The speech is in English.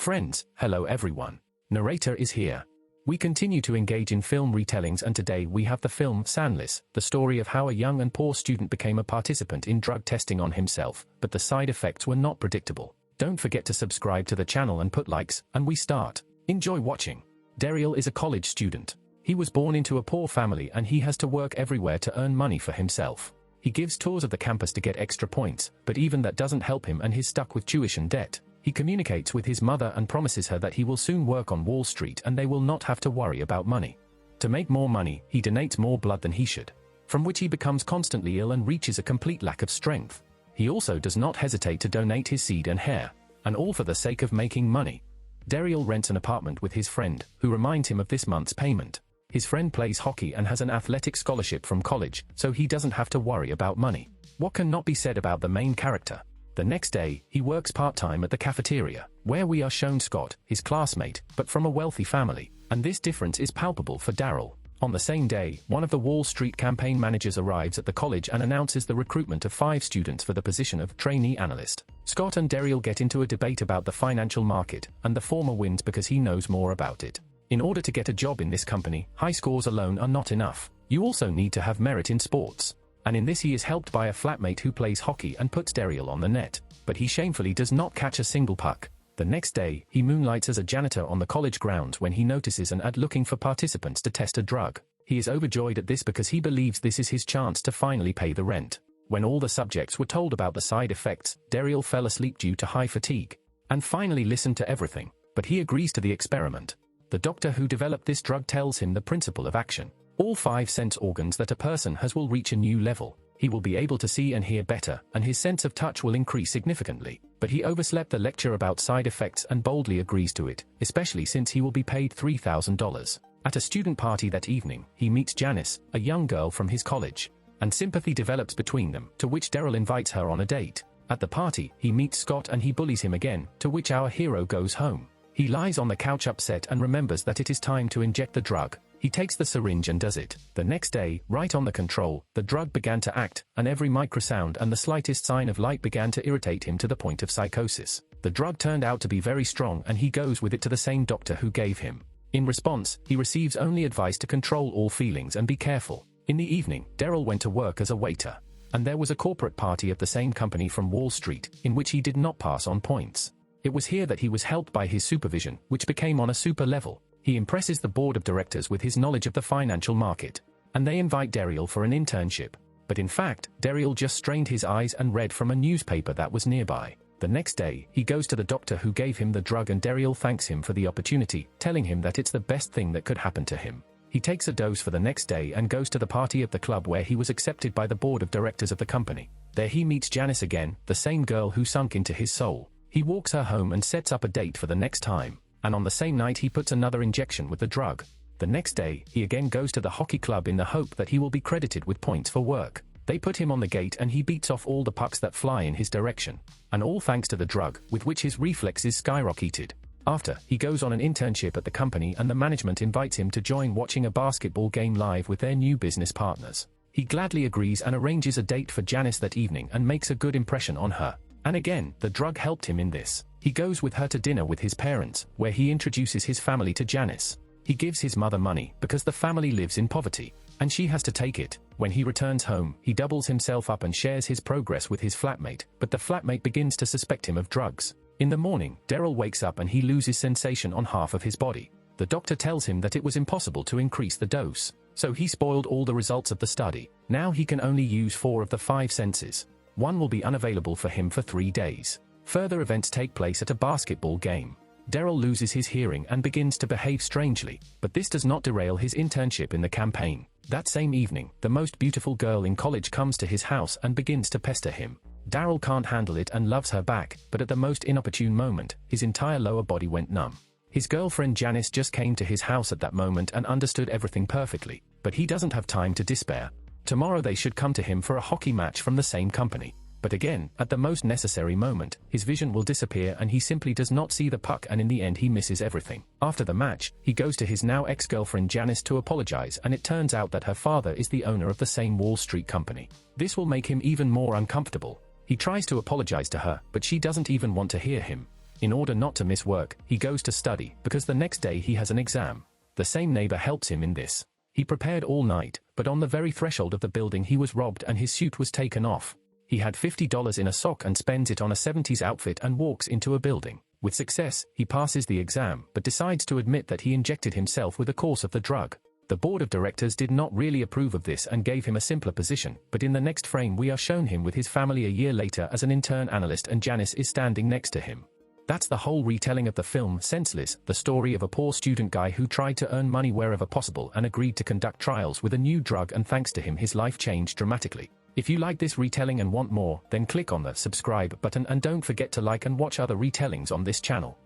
Friends, hello everyone. Narrator is here. We continue to engage in film retellings, and today we have the film Senseless, the story of how a young and poor student became a participant in drug testing on himself, but the side effects were not predictable. Don't forget to subscribe to the channel and put likes, and we start. Enjoy watching. Daryl is a college student. He was born into a poor family and he has to work everywhere to earn money for himself. He gives tours of the campus to get extra points, but even that doesn't help him and he's stuck with tuition debt. He communicates with his mother and promises her that he will soon work on Wall Street and they will not have to worry about money. To make more money, he donates more blood than he should, from which he becomes constantly ill and reaches a complete lack of strength. He also does not hesitate to donate his seed and hair, and all for the sake of making money. Daryl rents an apartment with his friend, who reminds him of this month's payment. His friend plays hockey and has an athletic scholarship from college, so he doesn't have to worry about money. What can not be said about the main character? The next day, he works part-time at the cafeteria, where we are shown Scott, his classmate, but from a wealthy family, and this difference is palpable for Daryl. On the same day, one of the Wall Street campaign managers arrives at the college and announces the recruitment of 5 students for the position of trainee analyst. Scott and Daryl get into a debate about the financial market, and the former wins because he knows more about it. In order to get a job in this company, high scores alone are not enough. You also need to have merit in sports. And in this he is helped by a flatmate who plays hockey and puts Daryl on the net, but he shamefully does not catch a single puck. The next day, he moonlights as a janitor on the college grounds when he notices an ad looking for participants to test a drug. He is overjoyed at this because he believes this is his chance to finally pay the rent. When all the subjects were told about the side effects, Daryl fell asleep due to high fatigue, and finally listened to everything, but he agrees to the experiment. The doctor who developed this drug tells him the principle of action. All 5 sense organs that a person has will reach a new level. He will be able to see and hear better, and his sense of touch will increase significantly. But he overslept the lecture about side effects and boldly agrees to it, especially since he will be paid $3,000. At a student party that evening, he meets Janice, a young girl from his college, and sympathy develops between them, to which Daryl invites her on a date. At the party, he meets Scott and he bullies him again, to which our hero goes home. He lies on the couch upset and remembers that it is time to inject the drug. He takes the syringe and does it. The next day, right on the control, the drug began to act, and every microsound and the slightest sign of light began to irritate him to the point of psychosis. The drug turned out to be very strong and he goes with it to the same doctor who gave him. In response, he receives only advice to control all feelings and be careful. In the evening, Daryl went to work as a waiter, and there was a corporate party of the same company from Wall Street, in which he did not pass on points. It was here that he was helped by his supervision, which became on a super level. He impresses the board of directors with his knowledge of the financial market, and they invite Daryl for an internship. But in fact, Daryl just strained his eyes and read from a newspaper that was nearby. The next day, he goes to the doctor who gave him the drug and Daryl thanks him for the opportunity, telling him that it's the best thing that could happen to him. He takes a dose for the next day and goes to the party of the club where he was accepted by the board of directors of the company. There he meets Janice again, the same girl who sunk into his soul. He walks her home and sets up a date for the next time. And on the same night he puts another injection with the drug. The next day, he again goes to the hockey club in the hope that he will be credited with points for work. They put him on the gate and he beats off all the pucks that fly in his direction. And all thanks to the drug, with which his reflexes skyrocketed. After, he goes on an internship at the company and the management invites him to join watching a basketball game live with their new business partners. He gladly agrees and arranges a date for Janice that evening and makes a good impression on her. And again, the drug helped him in this. He goes with her to dinner with his parents, where he introduces his family to Janice. He gives his mother money, because the family lives in poverty, and she has to take it. When he returns home, he doubles himself up and shares his progress with his flatmate, but the flatmate begins to suspect him of drugs. In the morning, Daryl wakes up and he loses sensation on half of his body. The doctor tells him that it was impossible to increase the dose, so he spoiled all the results of the study. Now he can only use 4 of the 5 senses. One will be unavailable for him for 3 days. Further events take place at a basketball game. Daryl loses his hearing and begins to behave strangely, but this does not derail his internship in the campaign. That same evening, the most beautiful girl in college comes to his house and begins to pester him. Daryl can't handle it and loves her back, but at the most inopportune moment, his entire lower body went numb. His girlfriend Janice just came to his house at that moment and understood everything perfectly, but he doesn't have time to despair. Tomorrow they should come to him for a hockey match from the same company. But again, at the most necessary moment, his vision will disappear and he simply does not see the puck and in the end he misses everything. After the match, he goes to his now ex-girlfriend Janice to apologize and it turns out that her father is the owner of the same Wall Street company. This will make him even more uncomfortable. He tries to apologize to her, but she doesn't even want to hear him. In order not to miss work, he goes to study, because the next day he has an exam. The same neighbor helps him in this. He prepared all night, but on the very threshold of the building he was robbed and his suit was taken off. He had $50 in a sock and spends it on a 70s outfit and walks into a building. With success, he passes the exam, but decides to admit that he injected himself with a course of the drug. The board of directors did not really approve of this and gave him a simpler position, but in the next frame we are shown him with his family a year later as an intern analyst and Janice is standing next to him. That's the whole retelling of the film Senseless, the story of a poor student guy who tried to earn money wherever possible and agreed to conduct trials with a new drug, and thanks to him his life changed dramatically. If you like this retelling and want more, then click on the subscribe button and don't forget to like and watch other retellings on this channel.